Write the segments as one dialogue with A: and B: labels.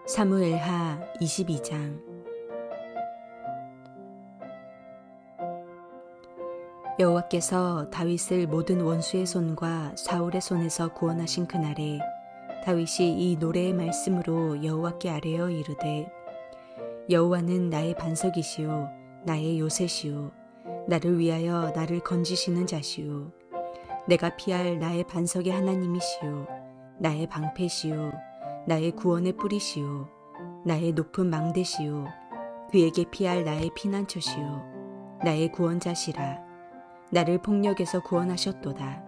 A: 사무엘하 22장. 여호와께서 다윗을 모든 원수의 손과 사울의 손에서 구원하신 그날에 다윗이 이 노래의 말씀으로 여호와께 아뢰어 이르되, 여호와는 나의 반석이시오 나의 요새시오 나를 위하여 나를 건지시는 자시오 내가 피할 나의 반석의 하나님이시오 나의 방패시오 나의 구원의 뿌리시오 나의 높은 망대시오 그에게 피할 나의 피난처시오 나의 구원자시라. 나를 폭력에서 구원하셨도다.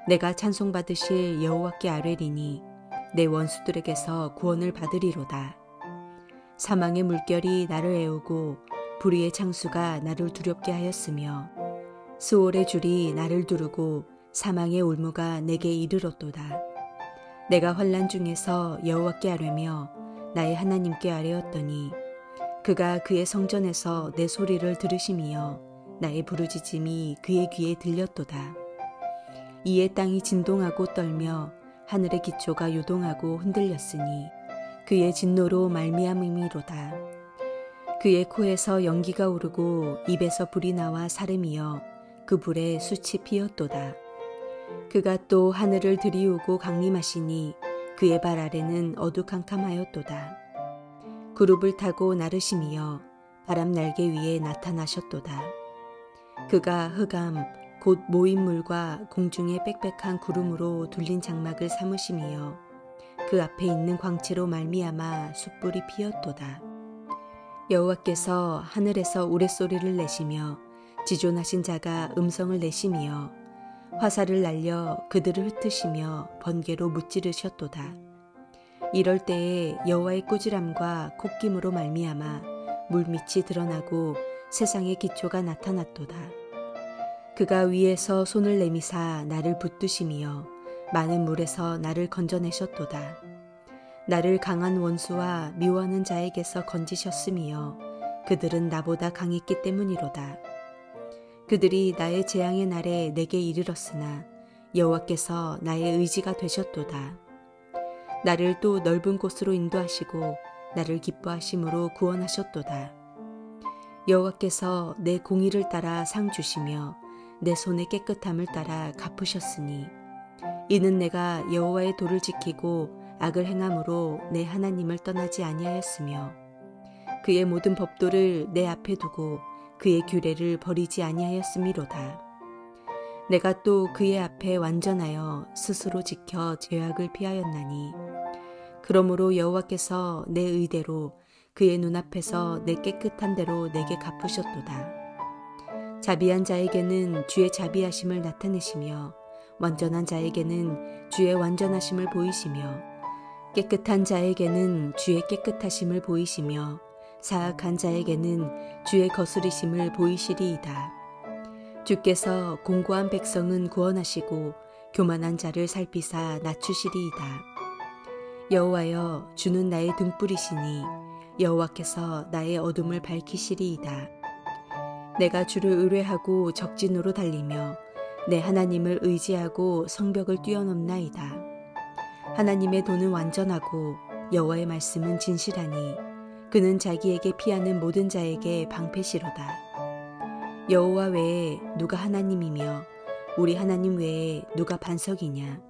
A: 내가 찬송받으실 여호와께 아뢰리니 내 원수들에게서 구원을 받으리로다. 사망의 물결이 나를 애우고 불의의 창수가 나를 두렵게 하였으며 스올의 줄이 나를 두르고 사망의 올무가 내게 이르렀도다. 내가 환난 중에서 여호와께 아뢰며 나의 하나님께 아뢰었더니 그가 그의 성전에서 내 소리를 들으심이여 나의 부르짖음이 그의 귀에 들렸도다. 이에 땅이 진동하고 떨며 하늘의 기초가 요동하고 흔들렸으니 그의 진노로 말미암음이로다. 그의 코에서 연기가 오르고 입에서 불이 나와 사름이여 그 불에 숯이 피었도다. 그가 또 하늘을 들이우고 강림하시니 그의 발 아래는 어두캄캄하였도다. 그룹을 타고 나르심이여 바람 날개 위에 나타나셨도다. 그가 흑암 곧 모인물과 공중의 빽빽한 구름으로 둘린 장막을 삼으심이여 그 앞에 있는 광채로 말미암아 숯불이 피었도다. 여호와께서 하늘에서 우레소리를 내시며 지존하신 자가 음성을 내시며 화살을 날려 그들을 흩으시며 번개로 무찌르셨도다. 이럴 때에 여호와의 꾸지람과 콧김으로 말미암아 물밑이 드러나고 세상의 기초가 나타났도다. 그가 위에서 손을 내미사 나를 붙드시며 많은 물에서 나를 건져내셨도다. 나를 강한 원수와 미워하는 자에게서 건지셨으며 그들은 나보다 강했기 때문이로다. 그들이 나의 재앙의 날에 내게 이르렀으나 여호와께서 나의 의지가 되셨도다. 나를 또 넓은 곳으로 인도하시고 나를 기뻐하심으로 구원하셨도다. 여호와께서 내 공의를 따라 상 주시며 내 손의 깨끗함을 따라 갚으셨으니 이는 내가 여호와의 도를 지키고 악을 행함으로 내 하나님을 떠나지 아니하였으며 그의 모든 법도를 내 앞에 두고 그의 규례를 버리지 아니하였음이로다. 내가 또 그의 앞에 완전하여 스스로 지켜 죄악을 피하였나니 그러므로 여호와께서 내 의대로 그의 눈앞에서 내 깨끗한 대로 내게 갚으셨도다. 자비한 자에게는 주의 자비하심을 나타내시며 완전한 자에게는 주의 완전하심을 보이시며 깨끗한 자에게는 주의 깨끗하심을 보이시며 사악한 자에게는 주의 거스리심을 보이시리이다. 주께서 공고한 백성은 구원하시고 교만한 자를 살피사 낮추시리이다. 여호와여, 주는 나의 등불이시니 여호와께서 나의 어둠을 밝히시리이다. 내가 주를 의뢰하고 적진으로 달리며 내 하나님을 의지하고 성벽을 뛰어넘나이다. 하나님의 도는 완전하고 여호와의 말씀은 진실하니 그는 자기에게 피하는 모든 자에게 방패시로다. 여호와 외에 누가 하나님이며 우리 하나님 외에 누가 반석이냐.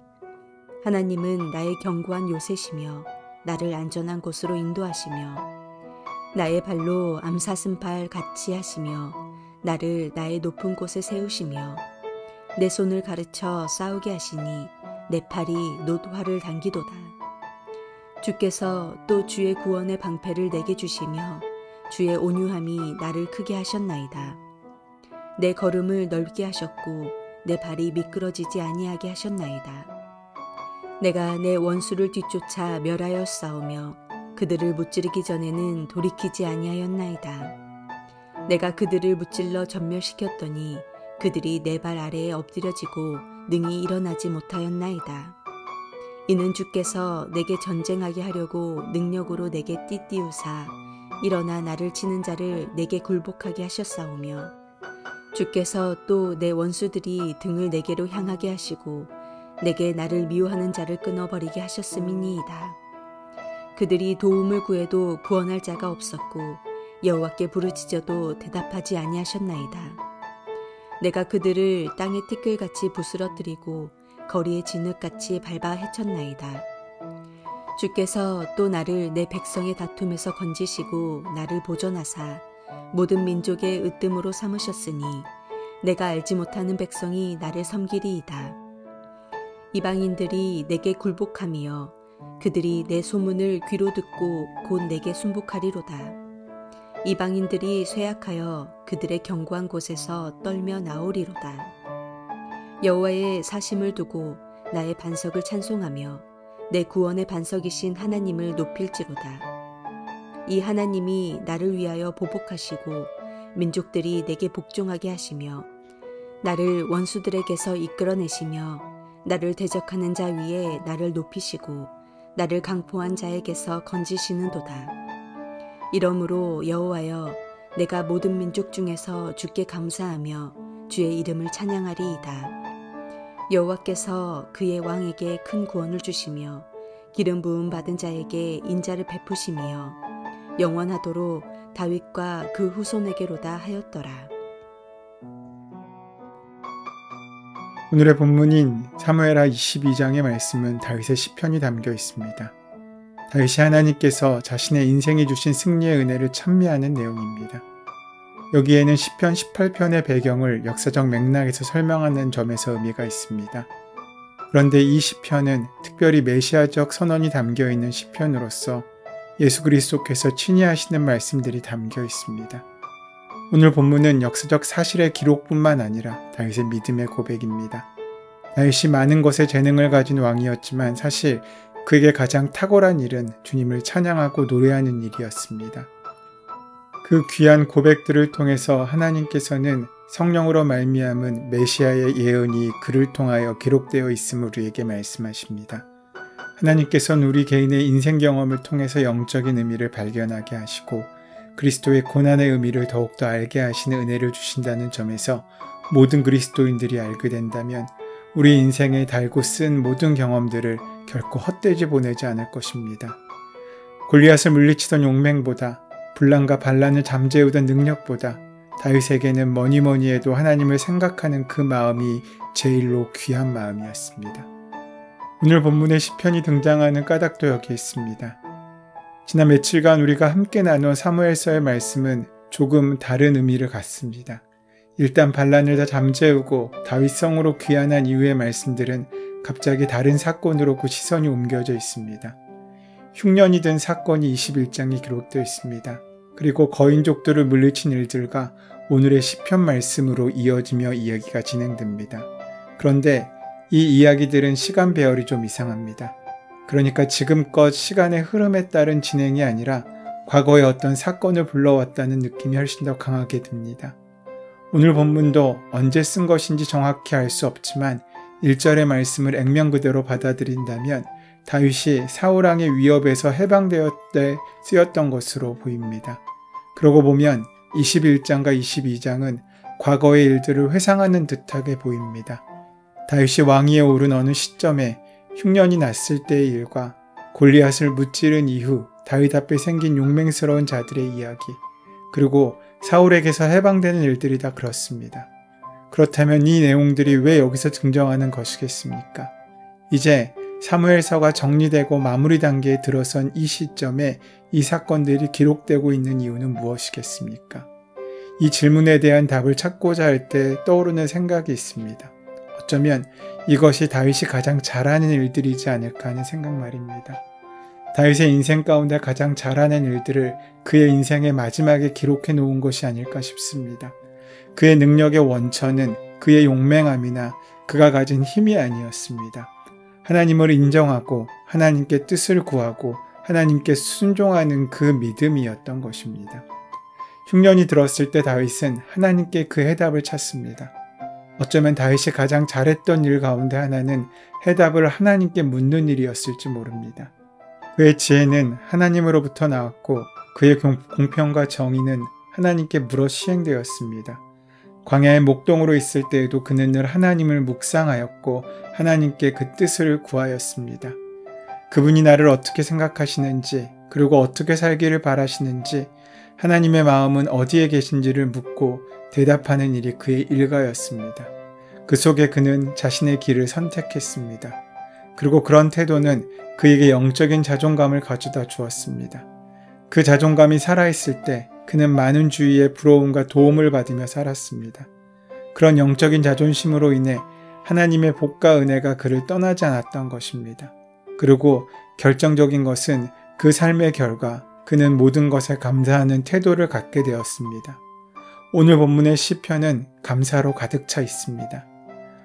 A: 하나님은 나의 견고한 요새시며 나를 안전한 곳으로 인도하시며 나의 발로 암사슴발 같이 하시며 나를 나의 높은 곳에 세우시며 내 손을 가르쳐 싸우게 하시니 내 팔이 놋활을 당기도다. 주께서 또 주의 구원의 방패를 내게 주시며 주의 온유함이 나를 크게 하셨나이다. 내 걸음을 넓게 하셨고 내 발이 미끄러지지 아니하게 하셨나이다. 내가 내 원수를 뒤쫓아 멸하여 싸우며 그들을 무찌르기 전에는 돌이키지 아니하였나이다. 내가 그들을 무찔러 전멸시켰더니 그들이 내 발 아래에 엎드려지고 능히 일어나지 못하였나이다. 이는 주께서 내게 전쟁하게 하려고 능력으로 내게 띠띠우사 일어나 나를 치는 자를 내게 굴복하게 하셨사오며 주께서 또 내 원수들이 등을 내게로 향하게 하시고 내게 나를 미워하는 자를 끊어버리게 하셨음이니이다. 그들이 도움을 구해도 구원할 자가 없었고 여호와께 부르짖어도 대답하지 아니하셨나이다. 내가 그들을 땅의 티끌같이 부스러뜨리고 거리의 진흙같이 밟아 헤쳤나이다. 주께서 또 나를 내 백성의 다툼에서 건지시고 나를 보존하사 모든 민족의 으뜸으로 삼으셨으니 내가 알지 못하는 백성이 나를 섬기리이다. 이방인들이 내게 굴복하며 그들이 내 소문을 귀로 듣고 곧 내게 순복하리로다. 이방인들이 쇠약하여 그들의 견고한 곳에서 떨며 나오리로다. 여호와의 사심을 두고 나의 반석을 찬송하며 내 구원의 반석이신 하나님을 높일지로다. 이 하나님이 나를 위하여 보복하시고 민족들이 내게 복종하게 하시며 나를 원수들에게서 이끌어내시며 나를 대적하는 자 위에 나를 높이시고 나를 강포한 자에게서 건지시는도다. 이러므로 여호와여, 내가 모든 민족 중에서 주께 감사하며 주의 이름을 찬양하리이다. 여호와께서 그의 왕에게 큰 구원을 주시며 기름 부음 받은 자에게 인자를 베푸시며 영원하도록 다윗과 그 후손에게로다 하였더라.
B: 오늘의 본문인 사무엘하 22장의 말씀은 다윗의 시편이 담겨 있습니다. 다윗이 하나님께서 자신의 인생에 주신 승리의 은혜를 찬미하는 내용입니다. 여기에는 시편 18편의 배경을 역사적 맥락에서 설명하는 점에서 의미가 있습니다. 그런데 이 시편은 특별히 메시아적 선언이 담겨 있는 시편으로서 예수 그리스도께서 친히 하시는 말씀들이 담겨 있습니다. 오늘 본문은 역사적 사실의 기록뿐만 아니라 다윗의 믿음의 고백입니다. 다윗이 많은 것에 재능을 가진 왕이었지만 사실 그에게 가장 탁월한 일은 주님을 찬양하고 노래하는 일이었습니다. 그 귀한 고백들을 통해서 하나님께서는 성령으로 말미암은 메시아의 예언이 그를 통하여 기록되어 있음을 우리에게 말씀하십니다. 하나님께서는 우리 개인의 인생 경험을 통해서 영적인 의미를 발견하게 하시고 그리스도의 고난의 의미를 더욱더 알게 하시는 은혜를 주신다는 점에서 모든 그리스도인들이 알게 된다면 우리 인생에 달고 쓴 모든 경험들을 결코 헛되이 보내지 않을 것입니다. 골리앗을 물리치던 용맹보다 분란과 반란을 잠재우던 능력보다 다윗에게는 뭐니 해도 하나님을 생각하는 그 마음이 제일로 귀한 마음이었습니다. 오늘 본문의 시편이 등장하는 까닭도 여기 있습니다. 지난 며칠간 우리가 함께 나눈 사무엘서의 말씀은 조금 다른 의미를 갖습니다. 일단 반란을 다 잠재우고 다윗성으로 귀환한 이후의 말씀들은 갑자기 다른 사건으로 그 시선이 옮겨져 있습니다. 흉년이 든 사건이 21장에 기록되어 있습니다. 그리고 거인족들을 물리친 일들과 오늘의 시편 말씀으로 이어지며 이야기가 진행됩니다. 그런데 이 이야기들은 시간 배열이 좀 이상합니다. 그러니까 지금껏 시간의 흐름에 따른 진행이 아니라 과거의 어떤 사건을 불러왔다는 느낌이 훨씬 더 강하게 듭니다. 오늘 본문도 언제 쓴 것인지 정확히 알 수 없지만 1절의 말씀을 액면 그대로 받아들인다면 다윗이 사울왕의 위협에서 해방되었을 때 쓰였던 것으로 보입니다. 그러고 보면 21장과 22장은 과거의 일들을 회상하는 듯하게 보입니다. 다윗이 왕위에 오른 어느 시점에 흉년이 났을 때의 일과 골리앗을 무찌른 이후 다윗 앞에 생긴 용맹스러운 자들의 이야기, 그리고 사울에게서 해방되는 일들이 다 그렇습니다. 그렇다면 이 내용들이 왜 여기서 등장하는 것이겠습니까? 이제 사무엘서가 정리되고 마무리 단계에 들어선 이 시점에 이 사건들이 기록되고 있는 이유는 무엇이겠습니까? 이 질문에 대한 답을 찾고자 할 때 떠오르는 생각이 있습니다. 어쩌면 이것이 다윗이 가장 잘하는 일들이지 않을까 하는 생각 말입니다. 다윗의 인생 가운데 가장 잘하는 일들을 그의 인생의 마지막에 기록해 놓은 것이 아닐까 싶습니다. 그의 능력의 원천은 그의 용맹함이나 그가 가진 힘이 아니었습니다. 하나님을 인정하고 하나님께 뜻을 구하고 하나님께 순종하는 그 믿음이었던 것입니다. 흉년이 들었을 때 다윗은 하나님께 그 해답을 찾습니다. 어쩌면 다윗이 가장 잘했던 일 가운데 하나는 해답을 하나님께 묻는 일이었을지 모릅니다. 그의 지혜는 하나님으로부터 나왔고 그의 공평과 정의는 하나님께 물어 시행되었습니다. 광야의 목동으로 있을 때에도 그는 늘 하나님을 묵상하였고 하나님께 그 뜻을 구하였습니다. 그분이 나를 어떻게 생각하시는지, 그리고 어떻게 살기를 바라시는지, 하나님의 마음은 어디에 계신지를 묻고 대답하는 일이 그의 일과였습니다. 그 속에 그는 자신의 길을 선택했습니다. 그리고 그런 태도는 그에게 영적인 자존감을 가져다 주었습니다. 그 자존감이 살아있을 때 그는 많은 주위의 부러움과 도움을 받으며 살았습니다. 그런 영적인 자존심으로 인해 하나님의 복과 은혜가 그를 떠나지 않았던 것입니다. 그리고 결정적인 것은 그 삶의 결과, 그는 모든 것에 감사하는 태도를 갖게 되었습니다. 오늘 본문의 시편은 감사로 가득 차 있습니다.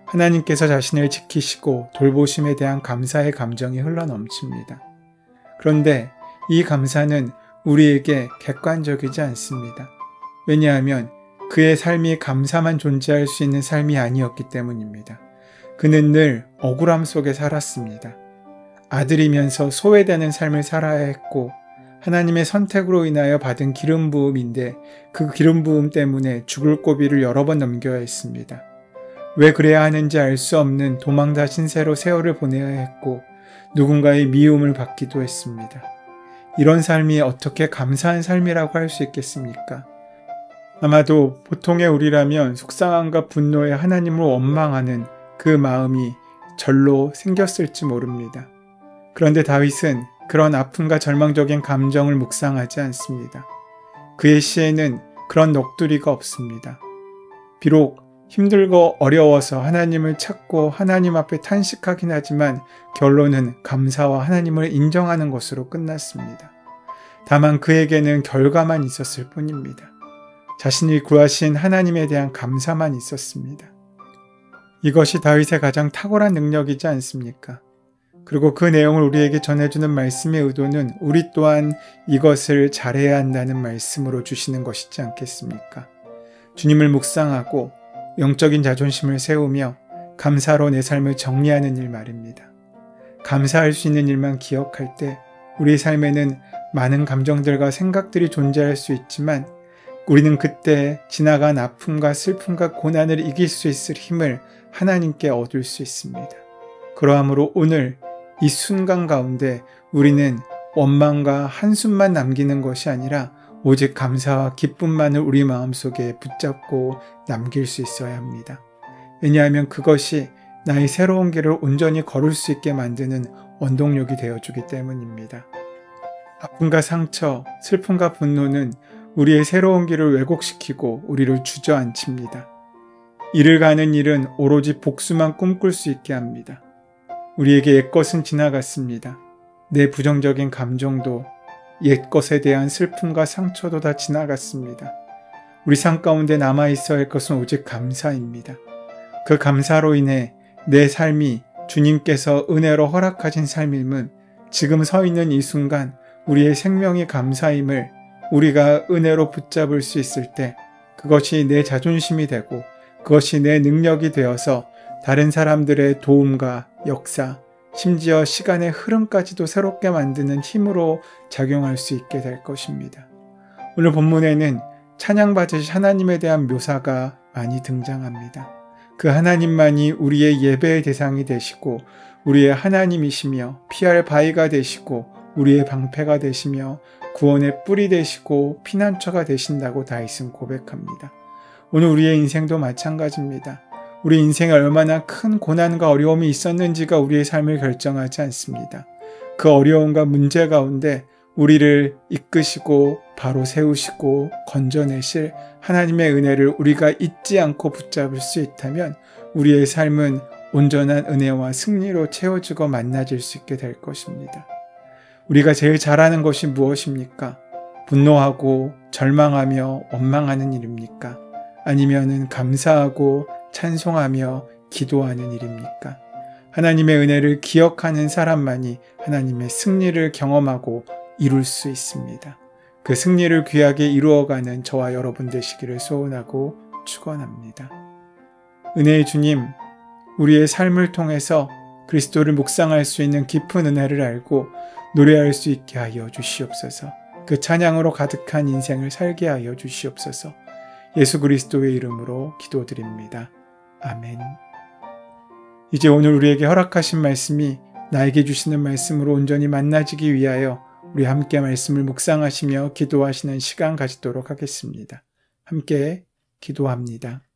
B: 하나님께서 자신을 지키시고 돌보심에 대한 감사의 감정이 흘러넘칩니다. 그런데 이 감사는 우리에게 객관적이지 않습니다. 왜냐하면 그의 삶이 감사만 존재할 수 있는 삶이 아니었기 때문입니다. 그는 늘 억울함 속에 살았습니다. 아들이면서 소외되는 삶을 살아야 했고 하나님의 선택으로 인하여 받은 기름 부음인데 그 기름 부음 때문에 죽을 고비를 여러 번 넘겨야 했습니다. 왜 그래야 하는지 알 수 없는 도망다 신세로 세월을 보내야 했고 누군가의 미움을 받기도 했습니다. 이런 삶이 어떻게 감사한 삶이라고 할 수 있겠습니까? 아마도 보통의 우리라면 속상함과 분노에 하나님을 원망하는 그 마음이 절로 생겼을지 모릅니다. 그런데 다윗은 그런 아픔과 절망적인 감정을 묵상하지 않습니다. 그의 시에는 그런 넋두리가 없습니다. 비록 힘들고 어려워서 하나님을 찾고 하나님 앞에 탄식하긴 하지만 결론은 감사와 하나님을 인정하는 것으로 끝났습니다. 다만 그에게는 결과만 있었을 뿐입니다. 자신이 구하신 하나님에 대한 감사만 있었습니다. 이것이 다윗의 가장 탁월한 능력이지 않습니까? 그리고 그 내용을 우리에게 전해주는 말씀의 의도는 우리 또한 이것을 잘해야 한다는 말씀으로 주시는 것이지 않겠습니까? 주님을 묵상하고 영적인 자존심을 세우며 감사로 내 삶을 정리하는 일 말입니다. 감사할 수 있는 일만 기억할 때 우리 삶에는 많은 감정들과 생각들이 존재할 수 있지만 우리는 그때 지나간 아픔과 슬픔과 고난을 이길 수 있을 힘을 하나님께 얻을 수 있습니다. 그러므로 오늘 이 순간 가운데 우리는 원망과 한숨만 남기는 것이 아니라 오직 감사와 기쁨만을 우리 마음속에 붙잡고 남길 수 있어야 합니다. 왜냐하면 그것이 나의 새로운 길을 온전히 걸을 수 있게 만드는 원동력이 되어주기 때문입니다. 아픔과 상처, 슬픔과 분노는 우리의 새로운 길을 왜곡시키고 우리를 주저앉힙니다. 이를 가는 일은 오로지 복수만 꿈꿀 수 있게 합니다. 우리에게 옛것은 지나갔습니다. 내 부정적인 감정도 옛것에 대한 슬픔과 상처도 다 지나갔습니다. 우리 삶 가운데 남아있어야 할 것은 오직 감사입니다. 그 감사로 인해 내 삶이 주님께서 은혜로 허락하신 삶임은 지금 서 있는 이 순간 우리의 생명이 감사임을 우리가 은혜로 붙잡을 수 있을 때 그것이 내 자존심이 되고 그것이 내 능력이 되어서 다른 사람들의 도움과 역사, 심지어 시간의 흐름까지도 새롭게 만드는 힘으로 작용할 수 있게 될 것입니다. 오늘 본문에는 찬양받으실 하나님에 대한 묘사가 많이 등장합니다. 그 하나님만이 우리의 예배의 대상이 되시고 우리의 하나님이시며 피할 바위가 되시고 우리의 방패가 되시며 구원의 뿔이 되시고 피난처가 되신다고 다윗은 고백합니다. 오늘 우리의 인생도 마찬가지입니다. 우리 인생에 얼마나 큰 고난과 어려움이 있었는지가 우리의 삶을 결정하지 않습니다. 그 어려움과 문제 가운데 우리를 이끄시고 바로 세우시고 건져내실 하나님의 은혜를 우리가 잊지 않고 붙잡을 수 있다면 우리의 삶은 온전한 은혜와 승리로 채워지고 만나질 수 있게 될 것입니다. 우리가 제일 잘하는 것이 무엇입니까? 분노하고 절망하며 원망하는 일입니까? 아니면은 감사하고 찬송하며 기도하는 일입니까? 하나님의 은혜를 기억하는 사람만이 하나님의 승리를 경험하고 이룰 수 있습니다. 그 승리를 귀하게 이루어가는 저와 여러분 되시기를 소원하고 축원합니다. 은혜의 주님, 우리의 삶을 통해서 그리스도를 묵상할 수 있는 깊은 은혜를 알고 노래할 수 있게 하여 주시옵소서. 그 찬양으로 가득한 인생을 살게 하여 주시옵소서. 예수 그리스도의 이름으로 기도드립니다. 아멘. 이제 오늘 우리에게 허락하신 말씀이 나에게 주시는 말씀으로 온전히 만나지기 위하여 우리 함께 말씀을 묵상하시며 기도하시는 시간 가지도록 하겠습니다. 함께 기도합니다.